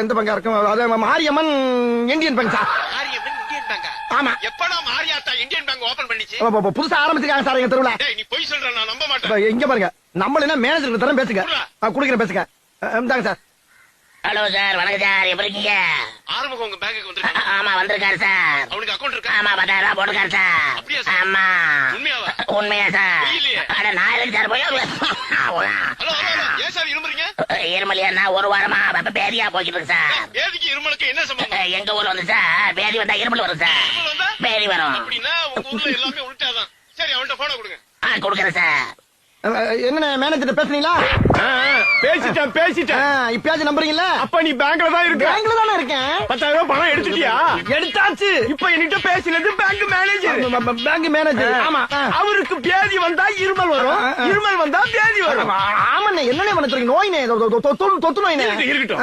எந்த பங்கா இருக்கும்? Mariamman Indian bank sir. Mariamman Indian பேங்கா? ஆமா. எப்படா மாரியாத்தா இந்தியன் பேங்க் ஓபன் பண்ணிச்சு? புதுசா ஆரம்பிச்சிருக்காங்க சார் எங்க தெருவுல. டேய், நீ பொய் சொல்ற, நான் நம்ப மாட்டேன். இங்க பாருங்க, நம்மள என்ன மேனேஜர் தரம் பேசுங்க. குடுக்கிறேன் பேசுங்க. இந்தாங்க சார். ஹலோ சார், வணக்கம் சார், எப்படி இருக்கீங்க? ஆறுமுகம் உங்க பேங்குக்கு வந்திருக்கான். ஆமா வந்திருக்காரு சார். அவனுக்கு அக்கவுண்ட் இருக்கா? ஆமா 10,000 ரூபாய் போட்டுருக்காரு சார். அப்படியா சார்? ஆமா. உண்மையாவா? உண்மையா சார்? இல்லையே. அட நான் எதுக்கு சார் போய் ஹலோ ஹலோ, ஏன் சார் இருமுறீங்க? இருமலியா ஒரு வாரமா பேதியா போய்கிட்டு இருக்கு சார். வேதிக்கு இருமலுக்கு என்ன சம்பந்தம்? எங்க ஊர்ல வந்து சார் பேதி வந்தா இருமல் வரும் சார். இருமல் வந்தா? பேதி வரும். அப்படின்னா உங்க ஊர்ல எல்லாமே உள்டாதான். சரி, அவன்கிட்ட போன கொடுங்க. கொடுக்குறேன் சார். என்ன மேனேஜர் பேசுனீங்களா? பேசிட்டேன். இப்பயாச்சும் நம்புறீங்களா? அப்ப நீ பேங்க்ல தான் இருக்க. பேங்க்ல தானே இருக்கேன். 10,000 ரூபாய் பணம் எடுத்துட்டியா? எடுத்தாச்சு. இப்ப என்கிட்ட பேசினது பேங்க் மேனேஜர். Bank manager. ஆமா. அவருக்கு பேதி வந்தா இருமல் வரும், இருமல் வந்தா பேதி வரும். ஆமாண்ணே, என்னண்ணே பண்ண சொல்றீங்க? நோய்னே, தொத்து நோய்னே. இருக்கட்டும்.